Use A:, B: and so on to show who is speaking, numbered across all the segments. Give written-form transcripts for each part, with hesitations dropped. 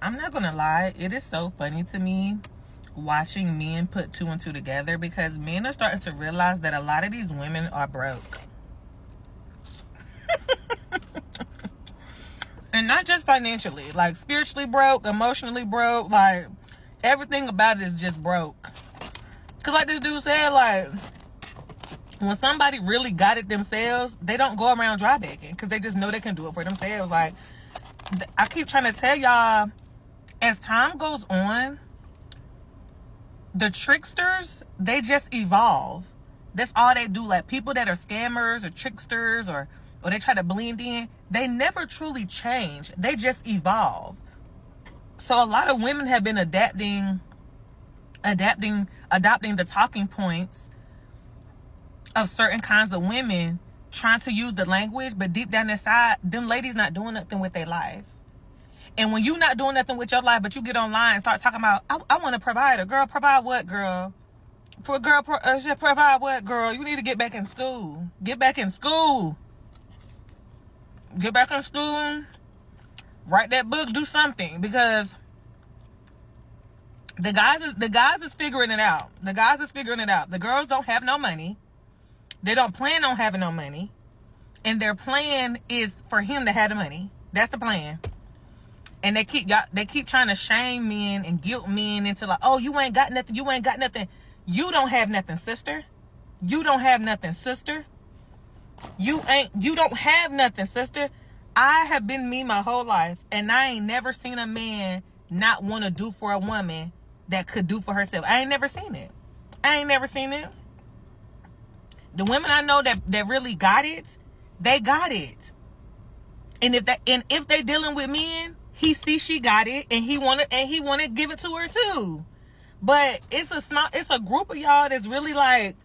A: I'm not gonna lie, it is so funny to me watching men put two and two together, because men are starting to realize that a lot of these women are broke. And not just financially, like spiritually broke, emotionally broke, like everything about it is just broke. Cause like this dude said, like when somebody really got it themselves, they don't go around dry begging, because they just know they can do it for themselves. Like, I keep trying to tell y'all, as time goes on, the tricksters, they just evolve. That's all they do. Like, people that are scammers or tricksters, or they try to blend in, they never truly change. They just evolve. So a lot of women have been adopting the talking points of certain kinds of women, trying to use the language, but deep down inside, them ladies not doing nothing with their life. And when you not doing nothing with your life, but you get online and start talking about, I want to provide a girl. Provide what, girl? Provide what, girl? You need to get back in school. Get back in school. Get back in school. Write that book. Do something, because the guys is figuring it out. The guys is figuring it out. The girls don't have no money. They don't plan on having no money, and their plan is for him to have the money. That's the plan. And they keep trying to shame men and guilt men into like, oh, you ain't got nothing. You ain't got nothing. You don't have nothing, sister. You don't have nothing, sister. You don't have nothing, sister. I have been me my whole life, and I ain't never seen a man not want to do for a woman that could do for herself. I ain't never seen it. The women I know that really got it, they got it. And if they dealing with men, he sees she got it, and he wanna give it to her too. But it's a group of y'all that's really like,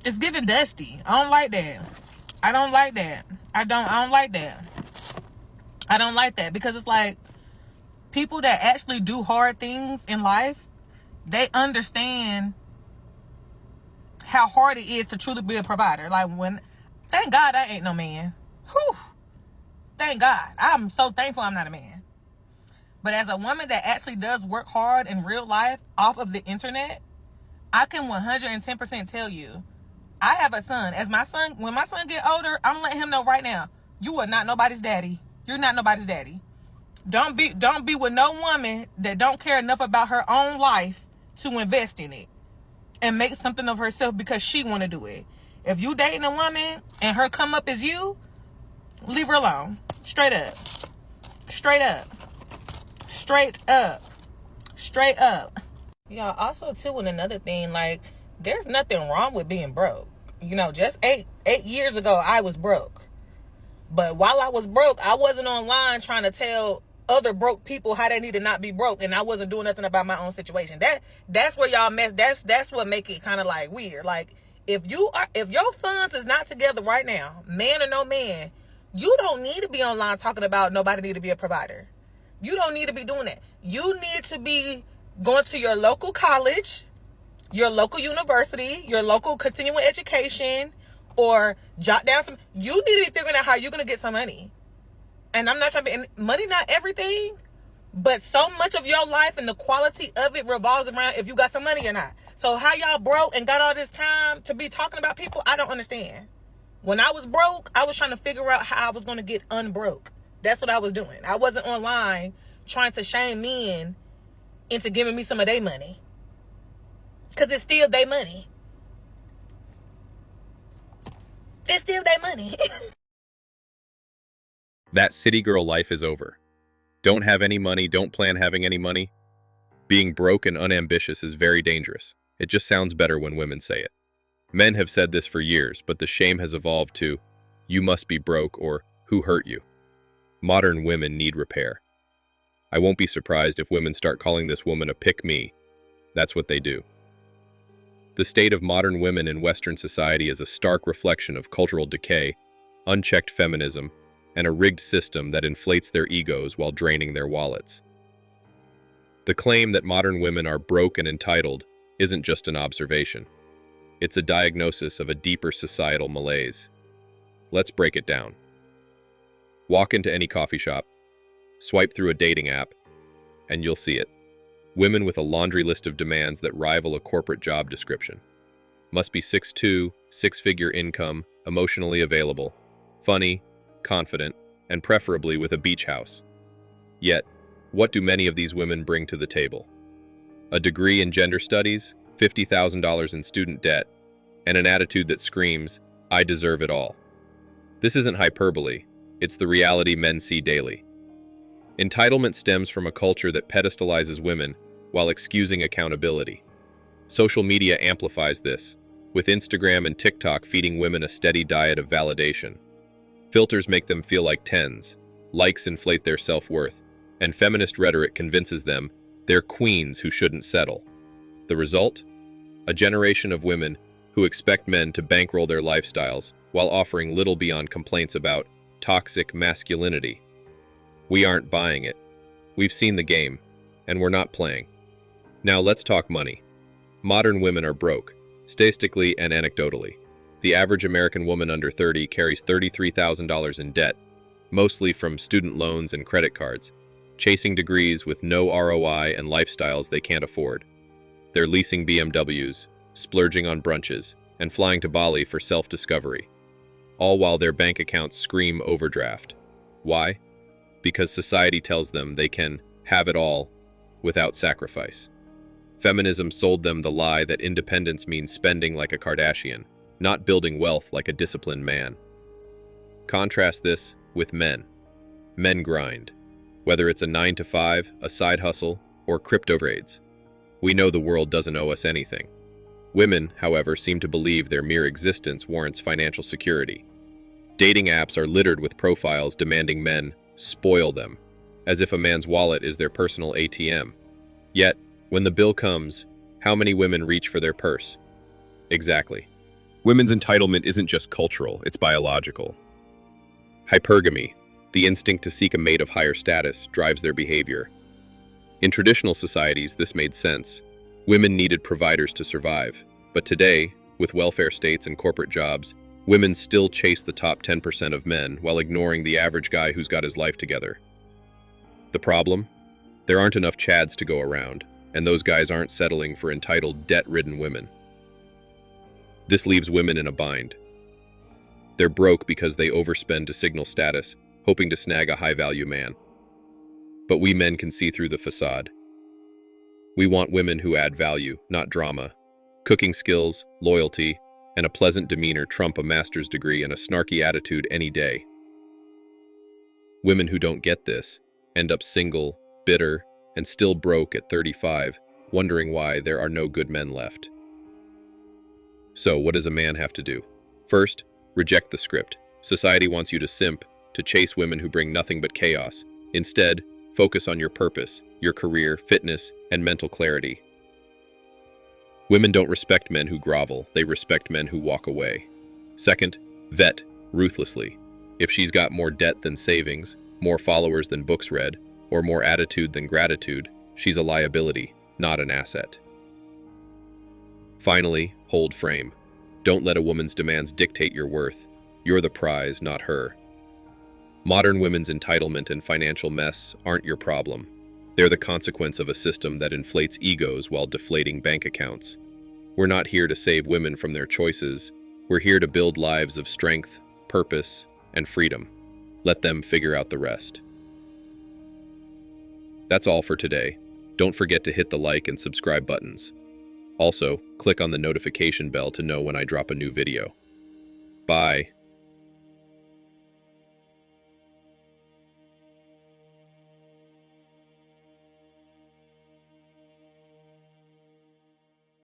A: it's giving dusty. I don't like that. I don't like that. I don't like that. I don't like that, because it's like, people that actually do hard things in life, they understand how hard it is to truly be a provider. Like, thank God I ain't no man. Whew. Thank God. I'm so thankful I'm not a man. But as a woman that actually does work hard in real life off of the internet, I can 110% tell you, I have a son. When my son get older, I'm gonna let him know right now, you are not nobody's daddy. You're not nobody's daddy. Don't be with no woman that don't care enough about her own life to invest in it and make something of herself because she want to do it. If you dating a woman and her come up is you, leave her alone. Straight up. Straight up. Straight up. Straight up. Y'all, also too, and another thing, like, there's nothing wrong with being broke. Just eight years ago, I was broke. But while I was broke, I wasn't online trying to tell other broke people how they need to not be broke, and I wasn't doing nothing about my own situation. That's where y'all mess. That's what make it kind of like weird. Like, if your funds is not together right now, man or no man, you don't need to be online talking about nobody need to be a provider. You don't need to be doing that. You need to be going to your local college, your local university, your local continuing education, or jot down some. You need to be figuring out how you're going to get some money. And I'm not trying to be, money not everything, but so much of your life and the quality of it revolves around if you got some money or not. So how y'all broke and got all this time to be talking about people, I don't understand. When I was broke, I was trying to figure out how I was going to get unbroke. That's what I was doing. I wasn't online trying to shame men into giving me some of their money, because it's still their money. It's still their money.
B: That city girl life is over. Don't have any money, don't plan having any money. Being broke and unambitious is very dangerous. It just sounds better when women say it. Men have said this for years, but the shame has evolved to, you must be broke, or who hurt you? Modern women need repair. I won't be surprised if women start calling this woman a pick-me. That's what they do. The state of modern women in Western society is a stark reflection of cultural decay, unchecked feminism, and a rigged system that inflates their egos while draining their wallets. The claim that modern women are broke and entitled isn't just an observation. It's a diagnosis of a deeper societal malaise. Let's break it down. Walk into any coffee shop, swipe through a dating app, and you'll see it. Women with a laundry list of demands that rival a corporate job description. Must be 6'2", six-figure income, emotionally available, funny, confident, and preferably with a beach house. Yet, what do many of these women bring to the table? A degree in gender studies, $50,000 in student debt, and an attitude that screams, "I deserve it all." This isn't hyperbole, it's the reality men see daily. Entitlement stems from a culture that pedestalizes women while excusing accountability. Social media amplifies this, with Instagram and TikTok feeding women a steady diet of validation. Filters make them feel like tens, likes inflate their self-worth, and feminist rhetoric convinces them they're queens who shouldn't settle. The result? A generation of women who expect men to bankroll their lifestyles while offering little beyond complaints about toxic masculinity. We aren't buying it. We've seen the game, and we're not playing. Now let's talk money. Modern women are broke, statistically and anecdotally. The average American woman under 30 carries $33,000 in debt, mostly from student loans and credit cards, chasing degrees with no ROI and lifestyles they can't afford. They're leasing BMWs, splurging on brunches, and flying to Bali for self-discovery, all while their bank accounts scream overdraft. Why? Because society tells them they can have it all without sacrifice. Feminism sold them the lie that independence means spending like a Kardashian, not building wealth like a disciplined man. Contrast this with men. Men grind. Whether it's a 9-to-5, a side hustle, or crypto trades. We know the world doesn't owe us anything. Women, however, seem to believe their mere existence warrants financial security. Dating apps are littered with profiles demanding men spoil them, as if a man's wallet is their personal ATM. Yet, when the bill comes, how many women reach for their purse? Exactly. Women's entitlement isn't just cultural, it's biological. Hypergamy, the instinct to seek a mate of higher status, drives their behavior. In traditional societies, this made sense. Women needed providers to survive. But today, with welfare states and corporate jobs, women still chase the top 10% of men while ignoring the average guy who's got his life together. The problem? There aren't enough Chads to go around, and those guys aren't settling for entitled, debt-ridden women. This leaves women in a bind. They're broke because they overspend to signal status, hoping to snag a high-value man. But we men can see through the facade. We want women who add value, not drama. Cooking skills, loyalty, and a pleasant demeanor trump a master's degree and a snarky attitude any day. Women who don't get this end up single, bitter, and still broke at 35, wondering why there are no good men left. So, what does a man have to do? First, reject the script. Society wants you to simp, to chase women who bring nothing but chaos. Instead, focus on your purpose, your career, fitness, and mental clarity. Women don't respect men who grovel, they respect men who walk away. Second, vet ruthlessly. If she's got more debt than savings, more followers than books read, or more attitude than gratitude, she's a liability, not an asset. Finally, hold frame. Don't let a woman's demands dictate your worth. You're the prize, not her. Modern women's entitlement and financial mess aren't your problem. They're the consequence of a system that inflates egos while deflating bank accounts. We're not here to save women from their choices. We're here to build lives of strength, purpose, and freedom. Let them figure out the rest. That's all for today. Don't forget to hit the like and subscribe buttons. Also, click on the notification bell to know when I drop a new video. Bye.